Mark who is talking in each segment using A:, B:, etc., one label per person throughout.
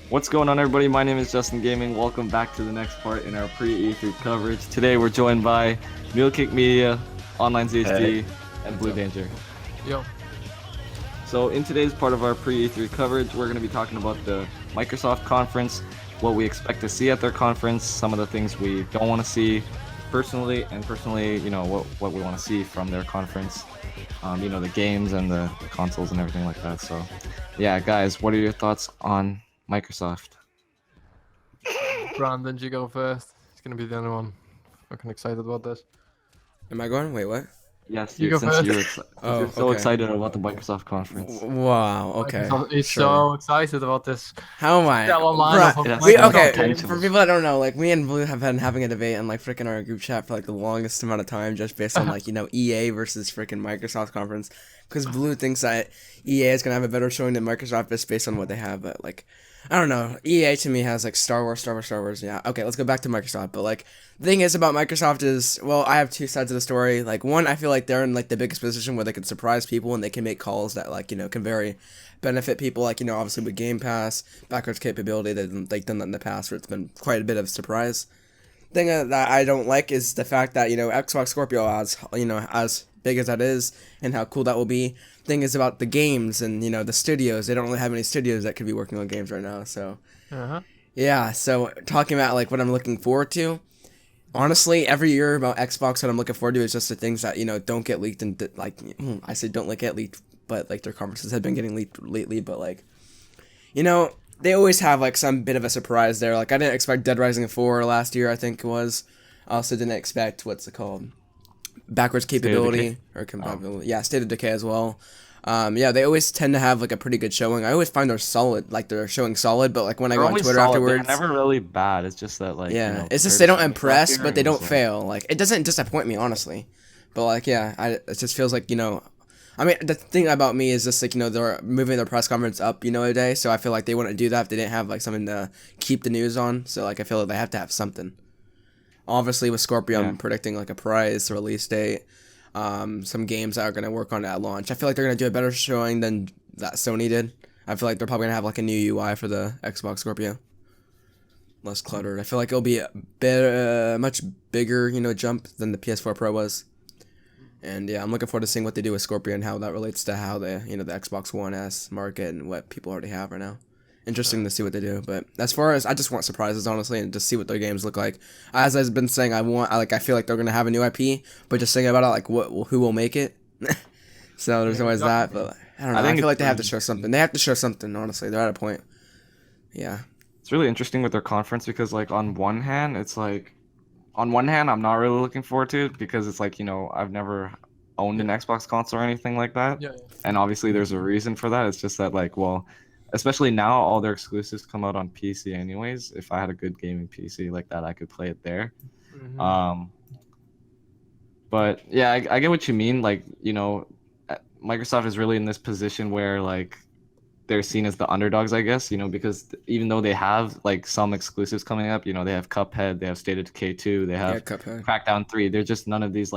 A: What's going on, everybody? My name is Justin Gaming. Welcome back to the next part in our pre-E3 coverage. Today we're joined by Mealcake Media, OnlineZhD, and Blue Danger.
B: Yo.
A: So in today's part of our pre-E3 coverage, we're going to be talking about the Microsoft conference, what we expect to see at their conference, some of the things we don't want to see personally, what we want to see from their conference. The games and the consoles and everything like that. So, yeah, guys, what are your thoughts on Microsoft?
B: Brandon, you go first. He's gonna be the only one fucking excited about this.
C: Am I going? Wait, what?
A: Yes,
B: You go first.
A: You're so
C: Okay.
A: excited about the Microsoft conference.
C: Wow. Okay.
B: He's
C: Sure.
B: so excited about this.
C: How am I?
B: Stellar
C: Bruh,
B: lineup of
A: Yes,
C: we
A: no
C: okay.
A: potentials.
C: For people that don't know, like me and Blue have been having a debate in like freaking our group chat for like the longest amount of time, just based on like EA versus freaking Microsoft conference. Because Blue thinks that EA is gonna have a better showing than Microsoft just based on what they have, but like. I don't know. EA to me has like Star Wars. Yeah. Okay, let's go back to Microsoft. But like the thing is about Microsoft is, well, I have two sides of the story. Like one, I feel like they're in like the biggest position where they can surprise people and they can make calls that like, can very benefit people. Like, obviously with Game Pass, backwards capability, they've like done that in the past where it's been quite a bit of surprise. Thing that I don't like is the fact that, Xbox Scorpio as big as that is and how cool that will be. Thing is about the games and the studios. They don't really have any studios that could be working on games right now. So yeah. So talking about like what I'm looking forward to. Honestly, every year about Xbox, what I'm looking forward to is just the things that don't get leaked and I say don't like get leaked, but like their conferences have been getting leaked lately. But like, they always have like some bit of a surprise there. Like I didn't expect Dead Rising 4 last year. I think it was. I also didn't expect what's it called, backwards capability or compatibility. Yeah, State of Decay as well. Yeah, they always tend to have like a pretty good showing. I always find they're solid, like they're showing solid. But like when I
A: They're
C: go on
A: always
C: Twitter
A: solid.
C: afterwards,
A: They're never really bad. It's just that, like,
C: yeah, it's just
A: compared
C: they
A: to
C: don't
A: Sony
C: impress,
A: last year,
C: but they
A: it was
C: don't fail. Like it doesn't disappoint me honestly. But like yeah, it just feels like I mean the thing about me is just like they're moving their press conference up a day, so I feel like they wouldn't do that if they didn't have like something to keep the news on. So like I feel like they have to have something. Obviously with Scorpio,
A: Yeah.
C: I'm predicting like a price, release date, some games that are gonna work on it at launch. I feel like they're gonna do a better showing than that Sony did. I feel like they're probably gonna have like a new UI for the Xbox Scorpio, less cluttered. I feel like it'll be a bit, much bigger, jump than the PS4 Pro was. And yeah, I'm looking forward to seeing what they do with Scorpio and how that relates to how the Xbox One S market and what people already have right now. Interesting to see what they do, but as far as I just want surprises, honestly, and just see what their games look like. As I've been saying, I feel like they're gonna have a new IP, but just thinking about it, like who will make it. So there's always that, but I don't know. I feel like they have to show something. They have to show something. Honestly, they're at a point. Yeah.
A: It's really interesting with their conference because, like, on one hand, I'm not really looking forward to it because it's like, I've never owned an Xbox console or anything like that.
B: Yeah.
A: And obviously there's a reason for that. It's just that, like, well, especially now all their exclusives come out on PC anyways. If I had a good gaming PC like that, I could play it there. But yeah, I get what you mean. Like, Microsoft is really in this position where, like, they're seen as the underdogs, I guess, because even though they have like some exclusives coming up, they have Cuphead, they have State of Decay 2, they have
C: Cuphead.
A: Crackdown 3. They're just none of these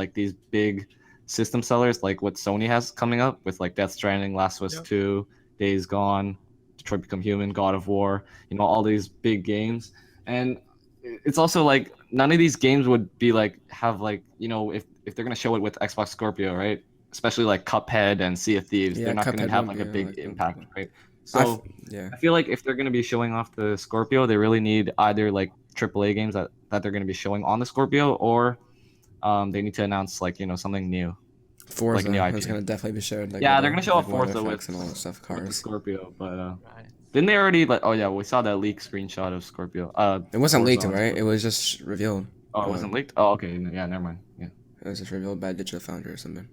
A: big system sellers like what Sony has coming up with like Death Stranding, Last of Us 2, Days Gone, Detroit Become Human, God of War, all these big games. And it's also like none of these games would be like have like, if they're gonna show it with Xbox Scorpio, right? Especially like Cuphead and Sea of Thieves,
C: Yeah,
A: they're not going to
C: Cuphead
A: have
C: won't
A: like a
C: be,
A: big
C: like,
A: impact, right? So
C: yeah.
A: I feel like if they're going to be showing off the Scorpio, they really need either like AAA games that they're going to be showing on the Scorpio, or they need to announce like something new.
C: Forza
A: like new IP.
C: is gonna definitely be showed. Like,
A: Yeah, they're going to show off
C: water
A: Forza
C: effects
A: with,
C: and all that stuff.
A: with the
C: Cars.
A: Scorpio, but
B: Right.
A: didn't they already like? Oh yeah, we saw that leak screenshot of Scorpio.
C: It wasn't
A: Forza
C: leaked,
A: on
C: right?
A: Scorpio.
C: It was just revealed.
A: Oh, it wasn't leaked. Oh, okay, yeah, never mind. Yeah.
C: It was just revealed by Digital Foundry or something.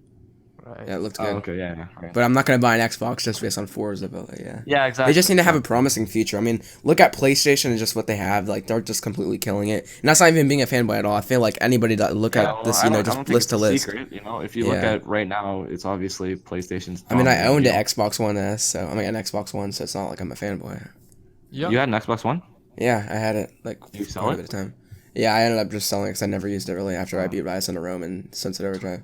B: Right.
C: Yeah, it looked
A: Oh,
C: good.
A: okay, yeah, right.
C: But I'm not gonna buy an Xbox just based on Forza, but like, yeah.
A: Yeah, exactly.
C: They just need to have a promising future. I mean, look at PlayStation and just what they have. Like, they're just completely killing it. And that's not even being a fanboy at all. I feel like anybody that look at this,
A: I don't
C: just
A: think
C: list
A: it's
C: to
A: a
C: list.
A: secret, if you look
C: Yeah.
A: at right now, it's obviously PlayStation's.
C: I mean, I owned
A: dominating,
C: an Xbox One S, so I mean, an Xbox One, so it's not like I'm a fanboy.
B: Yeah.
A: You had an Xbox One?
C: Yeah, I had it like
A: You
C: for
A: sell
C: quite a
A: it?
C: bit of time. Yeah, I ended up just selling it because I never used it really after I beat Rise on a Rome and Sunset Overdrive.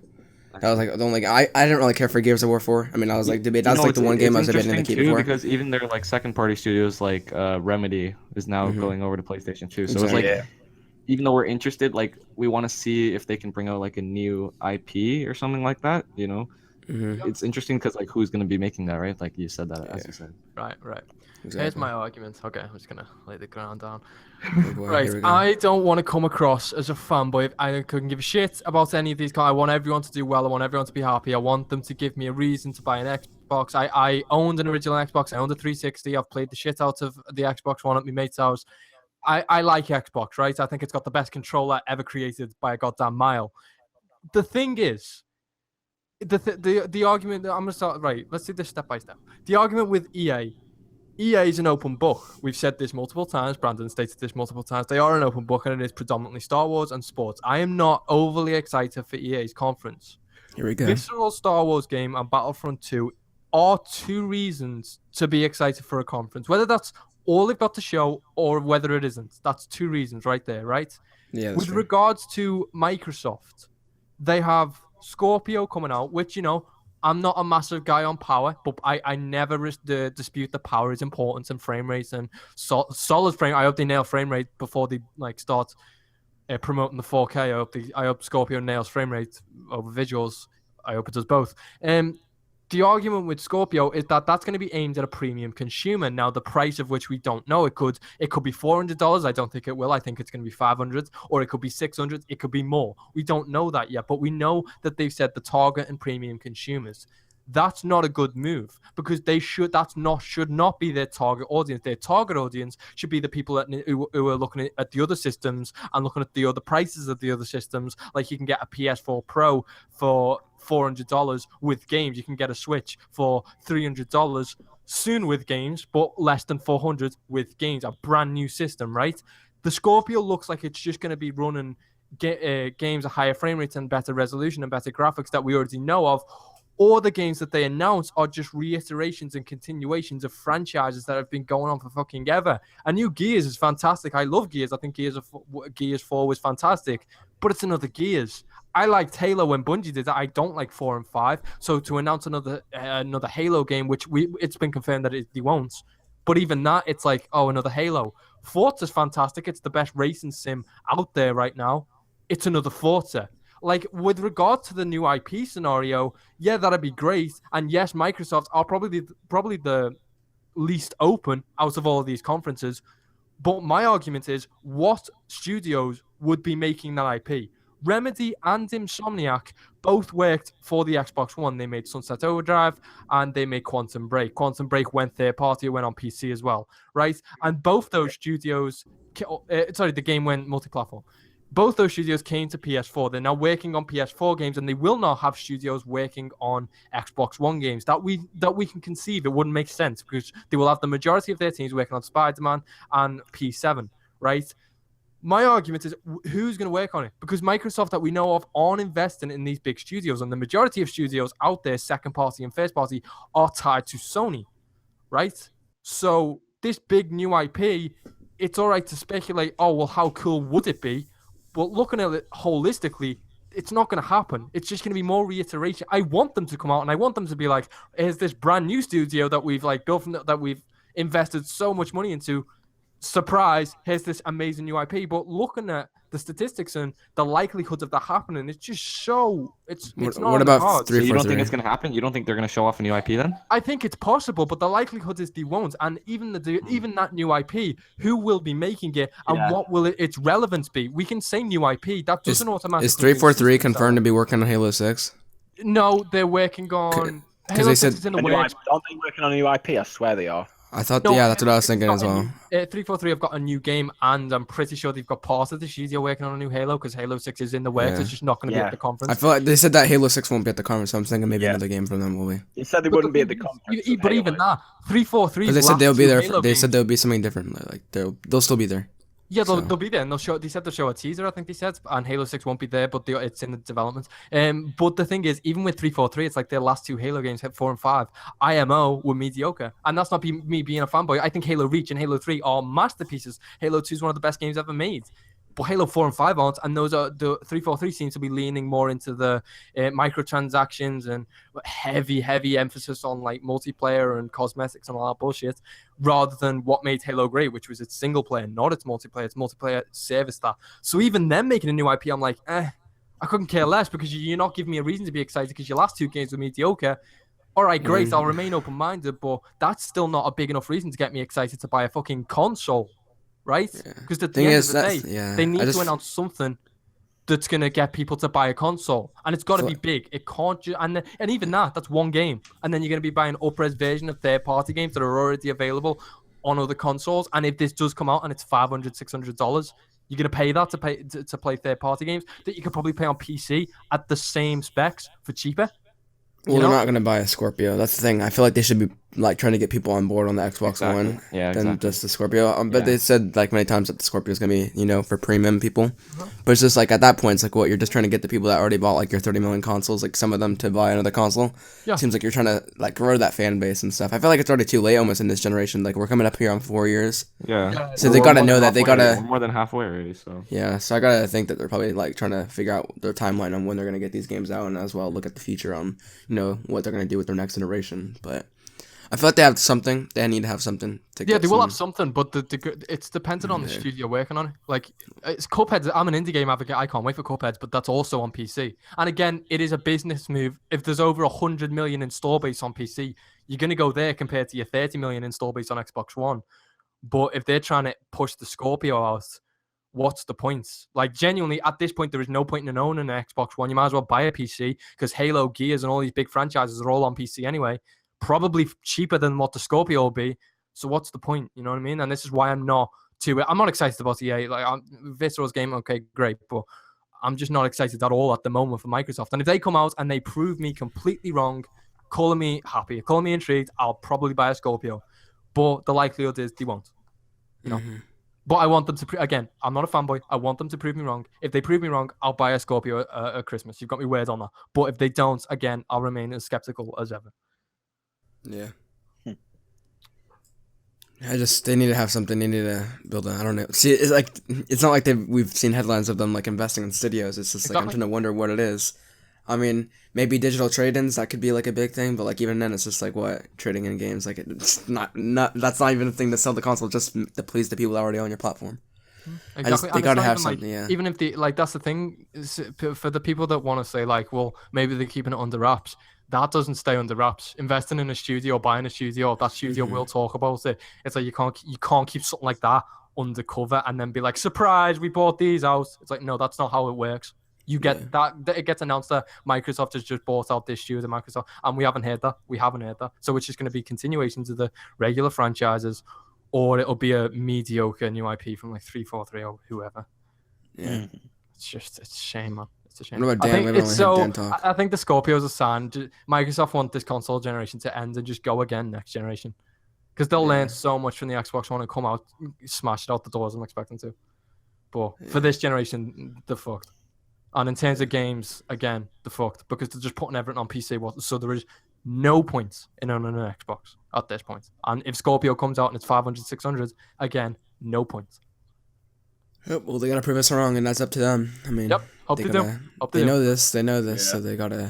C: That was like the only. I didn't really care for Gears of War 4. I mean, I was like debate. That's like the one game I was debating to keep
A: too,
C: before.
A: because even their like second party studios like Remedy is now going over to PlayStation 2. So it's like even though we're interested, like we want to see if they can bring out like a new IP or something like that. You know, it's interesting because like who's gonna be making that, right? Like you said that, as you said.
B: Right.
C: Exactly.
B: Here's my argument. Okay, I'm just gonna lay the ground down.
C: Oh boy,
B: Right,
C: here we go.
B: I don't want to come across as a fanboy. I couldn't give a shit about any of these. I want everyone to do well. I want everyone to be happy. I want them to give me a reason to buy an Xbox. I owned an original Xbox. I owned a 360. I've played the shit out of the Xbox One at my mate's house. I like Xbox, right? I think it's got the best controller ever created by a goddamn mile. The thing is, the argument that I'm gonna start. Right, let's do this step by step. The argument with EA is an open book. We've said this multiple times. Brandon stated this multiple times. They are an open book, and it is predominantly Star Wars and sports. I am not overly excited for EA's conference.
C: Here we go.
B: Visceral Star Wars game and Battlefront 2 are two reasons to be excited for a conference. Whether that's all they've got to show or whether it isn't. That's two reasons right there, right?
C: Yeah.
B: With regards to Microsoft, they have Scorpio coming out, which, you know, I'm not a massive guy on power, but I never dispute that power is important and frame rates and solid frame. I hope they nail frame rate before they like start promoting the 4K. I hope Scorpio nails frame rate over visuals. I hope it does both. The argument with Scorpio is that that's going to be aimed at a premium consumer. Now, the price of which we don't know. It could be $400. I don't think it will. I think it's going to be $500, or it could be $600. It could be more. We don't know that yet, but we know that they've said the target and premium consumers. That's not a good move because should not be their target audience. Their target audience should be the people who are looking at the other systems and looking at the other prices of the other systems. Like you can get a PS4 Pro for $400 with games. You can get a Switch for $300 soon with games, but less than $400 with games. A brand new system, right? The Scorpio looks like it's just going to be running games at higher frame rates and better resolution and better graphics that we already know of. Or the games that they announce are just reiterations and continuations of franchises that have been going on for fucking ever. A new Gears is fantastic. I love Gears. I think Gears 4 was fantastic, but it's another Gears. I liked Halo when Bungie did that. I don't like 4 and 5. So to announce another Halo game, which it's been confirmed that they won't, but even that, it's like, oh, another Halo. Forza's fantastic. It's the best racing sim out there right now. It's another Forza. Like, with regard to the new IP scenario, yeah, that'd be great. And yes, Microsoft are probably the least open out of all of these conferences. But my argument is, what studios would be making that IP? Remedy and Insomniac both worked for the Xbox One. They made Sunset Overdrive and they made Quantum Break. Quantum Break went third party, it went on PC as well, right? And both those studios, the game went multi-platform. Both those studios came to PS4. They're now working on PS4 games, and they will not have studios working on Xbox One games. That we can conceive. It wouldn't make sense because they will have the majority of their teams working on Spider-Man and P7, right? My argument is, who's going to work on it? Because Microsoft, that we know of, aren't investing in these big studios, and the majority of studios out there, second party and first party, are tied to Sony, right? So this big new IP, it's all right to speculate, oh, well, how cool would it be? But looking at it holistically, it's not going to happen. It's just going to be more reiteration. I want them to come out and I want them to be like, here's this brand new studio that we've like built that we've invested so much money into. Surprise, here's this amazing new IP. But looking at the statistics and the likelihood of that happening, it's just so it's not.
C: What about
B: hard.
C: 343?
A: So you don't think it's going to happen? You don't think they're going to show off a new IP then?
B: I think it's possible, but the likelihood is they won't. And even that new IP, who will be making it, and what will its relevance be? We can say new IP. That doesn't automatically.
C: Is 343 confirmed to be working on Halo 6?
B: No, they're working on.
C: Because they said.
D: Aren't they working on a new IP? I swear they are.
C: I thought, yeah, that's what I was thinking as well.
B: 343 have got a new game, and I'm pretty sure they've got part of the studio working on a new Halo, because Halo 6 is in the works. It's just not going to be at the conference.
C: I feel like they said that Halo 6 won't be at the conference, so I'm thinking maybe another game from them will be.
D: They said they wouldn't be at the conference.
B: But even that, 343.
C: Because they said they'll be there. They said there'll be something different. Like they'll still be there.
B: Yeah, they'll be there, and they said they'll show a teaser, I think they said, and Halo 6 won't be there, but it's in the development. But the thing is, even with 343, it's like their last two Halo games, 4 and 5, IMO were mediocre, and that's not me being a fanboy. I think Halo Reach and Halo 3 are masterpieces. Halo 2 is one of the best games ever made. but Halo 4 and 5 aren't, and those are the 343 seems to be leaning more into the microtransactions and heavy emphasis on like multiplayer and cosmetics and all that bullshit, rather than what made Halo great, which was its single player, not its multiplayer. Its multiplayer service that. So even them making a new IP, I'm like, I couldn't care less, because you're not giving me a reason to be excited because your last 2 games were mediocre. All right, great, I'll remain open-minded, but that's still not a big enough reason to get me excited to buy a fucking console. Right? Because at the end of the day, they need to announce something that's going to get people to buy a console. And it's got to be big. It can't just... And even that's one game. And then you're going to be buying an up-res version of third-party games that are already available on other consoles. And if this does come out and it's $500, $600, you're going to pay that to play third-party games that you could probably play on PC at the same specs for cheaper.
C: Well, they're not going to buy a Scorpio. That's the thing. I feel like they should be like trying to get people on board on the Xbox One than just the Scorpio. But they said like many times that the Scorpio is going to be, you know, for premium people. But it's just like at that point, it's like what, you're just trying to get the people that already bought like your 30 million consoles, like some of them to buy another console. Yeah. Seems like you're trying to like grow that fan base and stuff. I feel like it's already too late almost in this generation. Like we're coming up here on 4 years.
A: Yeah.
C: So they got to know that they got to...
A: We're more than halfway already, so...
C: Yeah, so I got to think that they're probably like trying to figure out their timeline on when they're going to get these games out, and as well look at the future on, you know, what they're going to do with their next iteration. But I feel like they have something. They need to have something to get.
B: Yeah, they will have something, but it's dependent on the studio working on it. Like, it's Cuphead. I'm an indie game advocate. I can't wait for Cuphead, but that's also on PC. And again, it is a business move. If there's over 100 million install base on PC, you're going to go there compared to your 30 million install base on Xbox One. But if they're trying to push the Scorpio out, what's the point? Like, genuinely, at this point, there is no point in owning an Xbox One. You might as well buy a PC, because Halo, Gears, and all these big franchises are all on PC anyway. Probably cheaper than what the Scorpio will be. So what's the point? You know what I mean? And this is why I'm not excited about EA. Like, Visceral's game, okay, great, but I'm just not excited at all at the moment for Microsoft. And if they come out and they prove me completely wrong, calling me happy, calling me intrigued, I'll probably buy a Scorpio. But the likelihood is they won't. You know? But I want them to, again, I'm not a fanboy. I want them to prove me wrong. If they prove me wrong, I'll buy a Scorpio at Christmas. You've got me word on that. But if they don't, again, I'll remain as skeptical as ever.
C: Yeah. They need to have something. They need to build I don't know. See, it's like, it's not like we've seen headlines of them like investing in studios. It's just like, I'm trying to wonder what it is. I mean, maybe digital trade-ins, that could be like a big thing, but like even then it's just like, what, trading in games, like it's not that's not even a thing to sell the console, just to please the people that are already on your platform.
B: Exactly.
C: They gotta have something,
B: like,
C: yeah.
B: Even if that's the thing, for the people that want to say like, well, maybe they're keeping it under wraps. That doesn't stay under wraps. Investing in a studio, buying a studio, that studio will talk about it. It's like you can't keep something like that undercover and then be like, surprise, we bought these out. It's like, no, that's not how it works. You get that it gets announced that Microsoft has just bought out this studio, Microsoft, and we haven't heard that. So it's just going to be continuations of the regular franchises, or it'll be a mediocre new IP from like 343 or whoever.
C: Yeah,
B: it's a shame, man. It's a shame.
C: What about Dan?
B: I think the Scorpio's a sign. Microsoft want this console generation to end and just go again next generation, because they'll learn so much from the Xbox One and come out, smash it out the doors. I'm expecting to, but for this generation, they're fucked. And in terms of games, again, they're fucked, because they're just putting everything on PC. So there is no point in owning an Xbox at this point. And if Scorpio comes out and it's 500, 600, again, no point.
C: Yep, well, they gotta prove us wrong, and that's up to them. I mean,
B: hope they do.
C: They know this, so they gotta,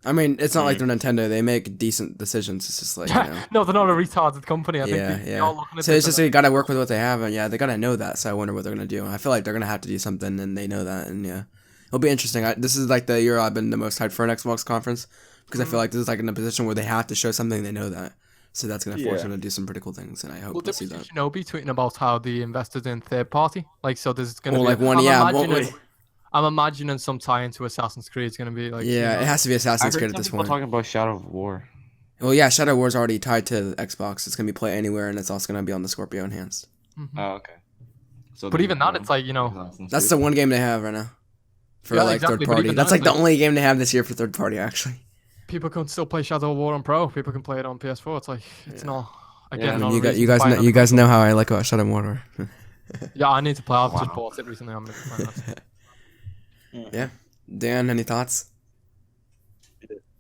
C: I mean, it's not like they're Nintendo. They make decent decisions. It's just like,
B: no, they're not a retarded company. I think they're all looking at
C: so it's just they gotta work with what they have, and they gotta know that. So I wonder what they're gonna do. I feel like they're gonna have to do something, and they know that, and it'll be interesting. This is like the year I've been the most hyped for an Xbox conference, because I feel like this is like in a position where they have to show something. They know that, so that's gonna force them to do some pretty cool things, and I hope we'll see that.
B: Shinobi tweeting about how they invested in third party, like, so there's gonna be
C: like one,
B: I'm imagining some tie into Assassin's Creed. It's gonna be like,
C: it has to be Assassin's Creed at this point.
A: Talking about Shadow of War.
C: Well, yeah, Shadow of War is already tied to Xbox. It's gonna be play anywhere, and it's also gonna be on the Scorpio Enhanced.
A: Oh, okay. So,
B: but even that, it's like,
C: that's the one game they have right now for third party. That's like the only game they have this year for third party, actually.
B: People can still play Shadow of War on Pro. People can play it on PS4. It's like, it's not. Again,
C: you guys know how I like about Shadow of War.
B: Yeah, I need to play. I've just bought it recently. I'm gonna play that.
C: Yeah, Dan, any thoughts?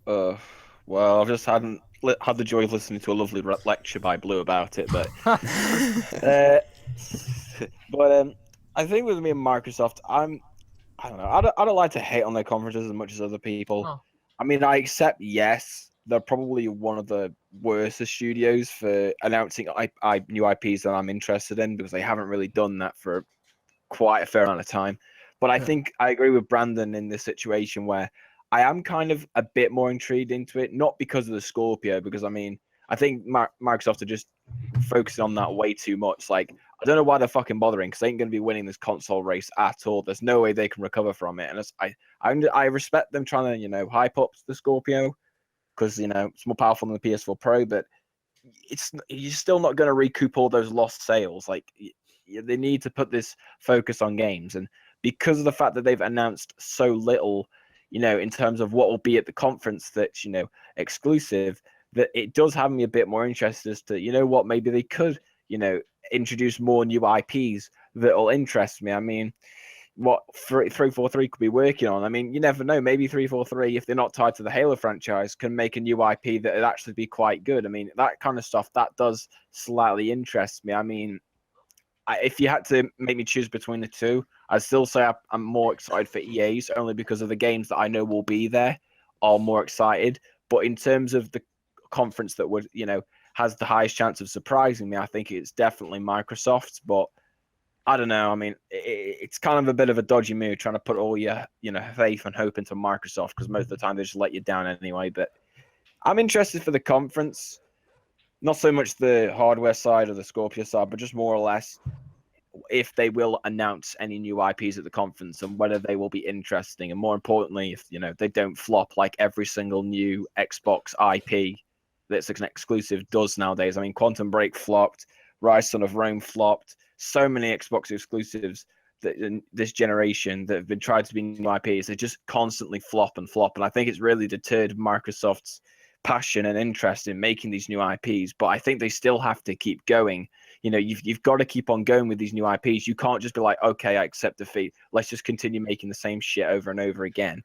D: Well, I've just had the joy of listening to a lovely lecture by Blue about it, but I think with me and Microsoft, I don't know. I don't like to hate on their conferences as much as other people.
B: Oh.
D: I mean, I accept, yes, they're probably one of the worst studios for announcing new IPs that I'm interested in, because they haven't really done that for quite a fair amount of time. But I think I agree with Brandon in this situation where I am kind of a bit more intrigued into it, not because of the Scorpio, because I mean, I think Microsoft are just focusing on that way too much. Like, I don't know why they're fucking bothering, because they ain't going to be winning this console race at all. There's no way they can recover from it. And I respect them trying to, hype up the Scorpio, because, it's more powerful than the PS4 Pro, but you're still not going to recoup all those lost sales. Like, they need to put this focus on games. And because of the fact that they've announced so little, in terms of what will be at the conference that's, exclusive, that it does have me a bit more interested as to, what, maybe they could, introduce more new IPs that will interest me. I mean, what 343 could be working on. I mean, you never know. Maybe 343, if they're not tied to the Halo franchise, can make a new IP that would actually be quite good. I mean, that kind of stuff, that does slightly interest me. I mean, if you had to make me choose between the two, I'd still say I'm more excited for EA's, only because of the games that I know will be there are more excited. But in terms of the conference that would, has the highest chance of surprising me, I think it's definitely Microsoft. But I don't know. I mean, it's kind of a bit of a dodgy move trying to put all your, faith and hope into Microsoft, because most of the time they just let you down anyway. But I'm interested for the conference, not so much the hardware side or the Scorpio side, but just more or less if they will announce any new IPs at the conference and whether they will be interesting. And more importantly, if, they don't flop like every single new Xbox IP that's an exclusive does nowadays. I mean, Quantum Break flopped, Rise Son of Rome flopped. So many Xbox exclusives that in this generation that have been tried to be new IPs, they just constantly flop and flop. And I think it's really deterred Microsoft's passion and interest in making these new IPs. But I think they still have to keep going. You've got to keep on going with these new IPs. You can't just be like, okay, I accept defeat. Let's just continue making the same shit over and over again.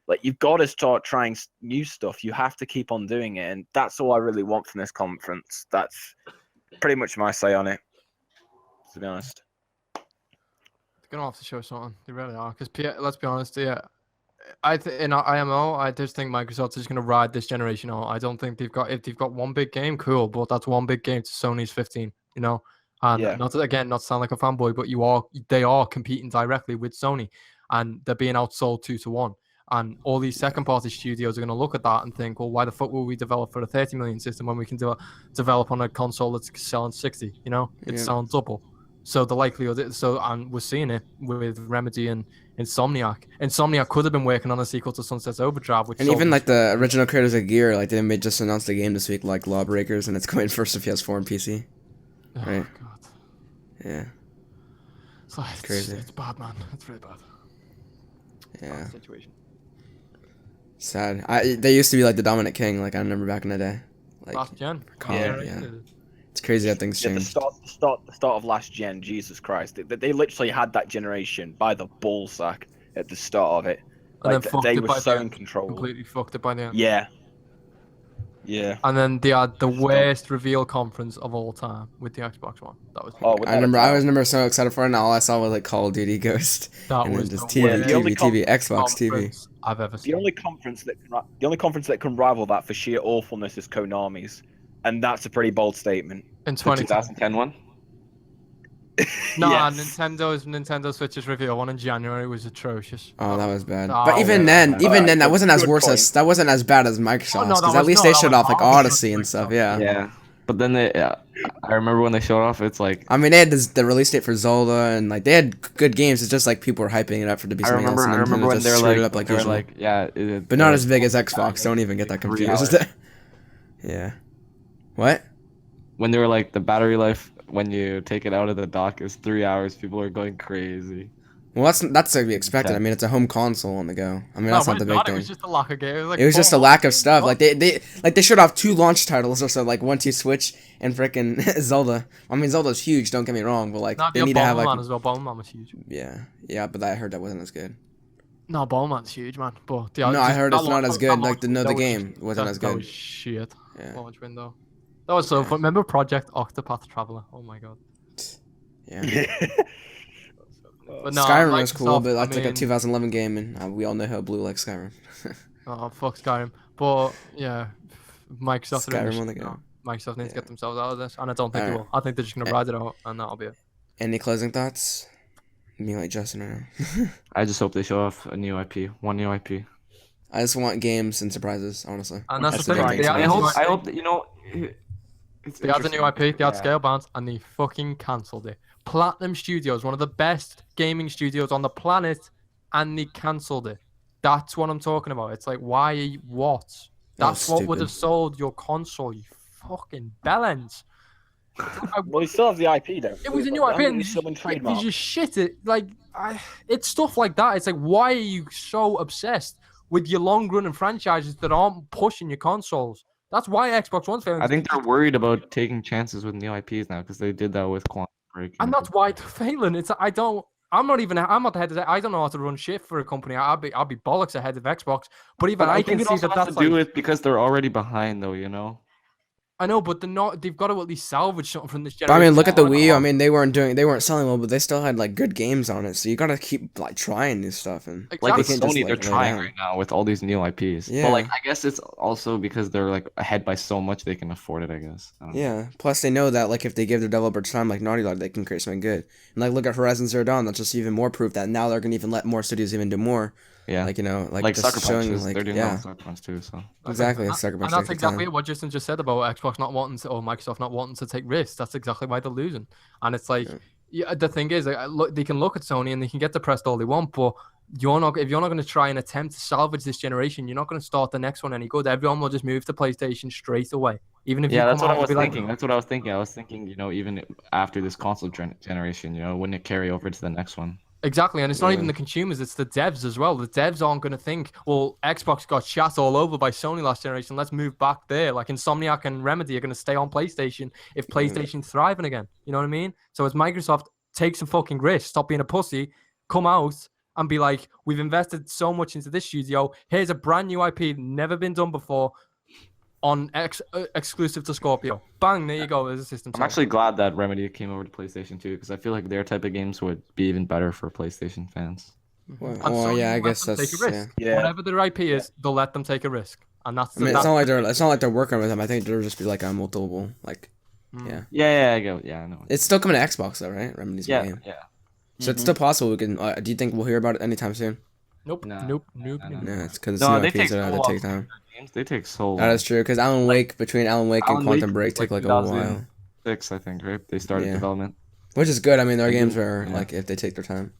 D: Like, you've got to start trying new stuff. You have to keep on doing it. And that's all I really want from this conference. That's pretty much my say on it, to be honest.
B: They're gonna have to show something. They really are. Because let's be honest, yeah. In IMO, I just think Microsoft is going to ride this generation out. I don't think if they've got one big game, cool, but that's one big game to Sony's 15, And
D: Yeah.
B: not to sound like a fanboy, but they are competing directly with Sony, and they're being outsold 2-1. And all these second-party studios are going to look at that and think, well, why the fuck will we develop for a 30 million system when we can develop on a console that's selling 60? It's selling double. So the likelihood, and we're seeing it with Remedy and Insomniac. Insomniac could have been working on a sequel to Sunset's Overdrive, which
C: And even like the original creators of Gear, like they just announced a game this week, like Lawbreakers, and it's going first to PS4 and PC.
B: Oh
C: Right.
B: god,
C: Yeah.
B: it's
C: crazy.
B: It's bad, man. It's really bad.
C: Yeah.
B: Bad situation.
C: Sad. They used to be like the dominant king, like I remember back in the day. Like
B: Last gen.
C: yeah. It's crazy how things
D: The
C: changed.
D: start of last gen, Jesus Christ. They literally had that generation by the ballsack at the start of it.
B: And
D: Like,
B: then fucked
D: they
B: it
D: were
B: by
D: so
B: the
D: in
B: end.
D: control.
B: Completely fucked it by the end.
D: Yeah. Yeah.
B: And then they had the
D: It's dumb.
B: worst reveal conference of all time with the Xbox One. That was
D: Oh,
C: I remember so excited for it, and all I saw was like Call of Duty Ghost,
B: that
C: and then
B: was
C: just
B: the
C: TV,
B: worst
C: TV, Xbox TV.
B: conference I've ever
D: The
B: seen.
D: only conference that can rival that for sheer awfulness is Konami's, and that's a pretty bold statement.
B: In
A: The
B: 2010.
A: 2010 one.
B: Nah,
D: Yes.
B: Nintendo Switch's reveal one in January was atrocious.
C: Oh, that was bad.
B: That
C: But
B: was
C: even
B: bad.
C: then, that wasn't as
D: Good
C: worse
D: point.
C: as that wasn't as bad as Microsoft's,
B: that
C: because at
B: was-
C: least
B: no,
C: they
B: that
C: showed
B: was
C: off like
B: awful.
C: Odyssey and stuff. Yeah.
A: Yeah, but then I remember when they showed off. It's like
C: I mean, they had the release date for Zelda, and like they had good games. It's just like people were hyping it up for to be
A: I
C: something else, and
A: remember
C: Nintendo
A: when
C: just
A: they're
C: screwed
A: like,
C: it up like usual. But not as big as Xbox. Don't even get that
A: 3
C: confused.
A: hours.
C: Yeah. What?
A: When they were like the battery life when you take it out of the dock is 3 hours. People are going crazy.
C: Well, that's to be expected. I mean, it's a home console on the go. I mean, that's not the big
B: It
C: thing.
B: was just a lack of game.
C: It was just a lack of stuff. Like they showed off 2 launch titles or so, like 1, 2 Switch and frickin' Zelda. I mean, Zelda's huge. Don't get me wrong, but like they need to have like
B: Bomberman as well. Bomberman was huge.
C: yeah, but I heard that wasn't as good.
B: No, Bomberman's huge, man. But
C: No, I heard it's not as good. Like the game wasn't as
B: That
C: good.
B: was shit.
C: Yeah.
B: Launch window. That was so fun. Remember Project Octopath Traveler? Oh my god.
C: Yeah.
B: But no,
C: Skyrim was cool,
B: Microsoft,
C: but that's
B: I
C: like a
B: mean,
C: 2011 game, and we all know how Blue likes Skyrim.
B: oh fuck Skyrim. But yeah, Microsoft are in the
C: Skyrim on the
B: shit
C: go.
B: now. Microsoft needs to
C: Yeah.
B: get themselves out of this, and I don't think they
C: Alright.
B: will. I think they're just gonna ride it out, and that'll be it.
C: Any closing thoughts? Me like Justin right now.
A: I just hope they show off a new IP, one new IP.
C: I just want games and surprises, honestly.
B: And that's
D: That's
B: the thing.
D: right.
B: They
A: I
B: had a new
A: hope, I
B: IP.
A: hope that, you know, it's
B: They had a new
A: interesting.
B: IP, they had
A: Yeah.
B: scale bands, and they fucking cancelled it. Platinum Studios, one of the best gaming studios on the planet, and they cancelled it. That's what I'm talking about. It's like, why? What? That's what would
C: stupid.
B: have sold your console, you fucking bellends.
D: Well, you still have the IP though.
B: It was a new
D: I
B: IP,
D: think
B: and
D: it's still been
B: you
D: trademarked.
B: just shit it. Like, it's stuff like that. It's like, why are you so obsessed with your long-running franchises that aren't pushing your consoles? That's why Xbox One's failing.
A: I think they're worried about taking chances with new IPs now because they did that with Quantum Break.
B: And that's why they're failing. It's I'm not the head of that. I don't know how to run shit for a company. I'll be bollocks ahead of Xbox. But even
A: But
B: I
A: I
B: can
A: think it
B: see
A: also
B: that
A: has
B: that's
A: to do
B: like,
A: with because they're already behind, though. You know.
B: I know, but they're not. They've got to at least salvage something from this
C: But
B: generation.
C: I mean, look at the Wii. I mean, they weren't selling well, but they still had like good games on it. So you gotta keep like trying new stuff and
A: Like
B: Exactly.
A: with
C: they can't just,
A: Sony, they're
C: like, lay
A: trying
C: down.
A: right now with all these new IPs.
C: Yeah.
A: But like, I guess it's also because they're like ahead by so much they can afford it. I guess. I don't know.
C: Yeah. Plus, they know that like if they give their developers time, like Naughty Dog, they can create something good. And like look at Horizon Zero Dawn. That's just even more proof that now they're gonna even let more studios even do more.
A: Yeah.
C: Like
A: Like
C: just
A: Sucker
C: showing
A: Punch,
C: like
A: they're doing that
C: yeah,
A: with Sucker Punch too. So.
C: exactly.
B: And,
C: Sucker Punch
B: and that's
C: takes the
B: exactly
C: time.
B: what Justin just said about Xbox not wanting to, or Microsoft not wanting to take risks. That's exactly why they're losing. And it's like, yeah, the thing is, look, they can look at Sony and they can get depressed all they want, but if you're not going to try and attempt to salvage this generation, you're not going to start the next one any good. Everyone will just move to PlayStation straight away. Even if
A: Yeah,
B: you
A: that's
B: come
A: what
B: out
A: I
B: and
A: was
B: be like,
A: thinking. That's what I was thinking. I was thinking, you know, even after this console generation, you know, wouldn't it carry over to the next one?
B: exactly, and it's not
C: Yeah.
B: even the consumers; it's the devs as well. The devs aren't going to think, "Well, Xbox got shot all over by Sony last generation. Let's move back there." Like Insomniac and Remedy are going to stay on PlayStation if PlayStation's thriving again. You know what I mean? So as Microsoft, take some fucking risk, stop being a pussy, come out and be like, "We've invested so much into this studio. Here's a brand new IP, never been done before, on exclusive to Scorpio. Bang, there you go. There's a system."
A: I'm
B: seller.
A: actually glad that Remedy came over to PlayStation 2 because I feel like their type of games would be even better for PlayStation fans.
C: Well,
B: And
C: well,
B: Sony
C: yeah, I
B: will let
C: guess
B: them take
C: that's
B: a risk.
C: yeah.
D: Yeah.
B: Whatever their IP is, they'll let them take a risk, and that's.
C: I mean, it's not like they're working with them. I think they'll just be like a multiple like yeah.
A: Yeah, I go. Yeah, I know.
C: It's still coming to Xbox though, right? Remedy's
A: Yeah,
C: game.
A: yeah.
C: So it's still possible we can. Do you think we'll hear about it anytime soon?
B: Nope.
A: No,
B: Nope.
A: no,
B: Nope.
A: no,
B: nope.
A: no.
C: Yeah, it's because
A: No,
C: new
A: they
C: IPs
A: take
C: are
A: so
C: they
A: long.
C: take time.
A: Games they take so long.
C: That is true because Alan Wake between Alan Wake and
A: Alan
C: Quantum
A: Wake
C: Break
A: was
C: took like a while,
A: 2006, I think, right? They started
C: Yeah.
A: development.
C: which is good. I mean, their
A: I
C: games
A: do-
C: are
A: yeah.
C: like if they take their time.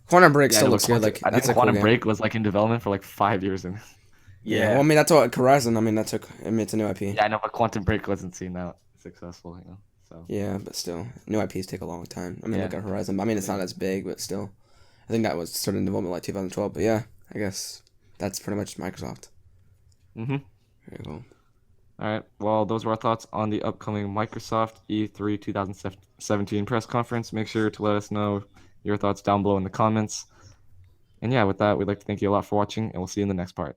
C: Quantum Break
A: Yeah,
C: still
A: no,
C: looks good. Like
A: I
C: that's
A: think
C: a cool
A: Quantum
C: game.
A: Break was like in development for like 5 years. And
C: Yeah. Well, I mean that's what Horizon. I mean that took. I mean it's a new IP.
A: yeah, I know, but Quantum Break wasn't seen that successful, you know. So
C: Yeah, but still, new IPs take a long time. I mean,
A: Yeah.
C: look at Horizon. I mean, it's not as big, but still, I think that was started in development like 2012. But yeah, I guess that's pretty much Microsoft.
A: Mhm.
C: There you go.
A: All right. Well, those were our thoughts on the upcoming Microsoft E3 2017 press conference. Make sure to let us know your thoughts down below in the comments. And yeah, with that, we'd like to thank you a lot for watching, and we'll see you in the next part.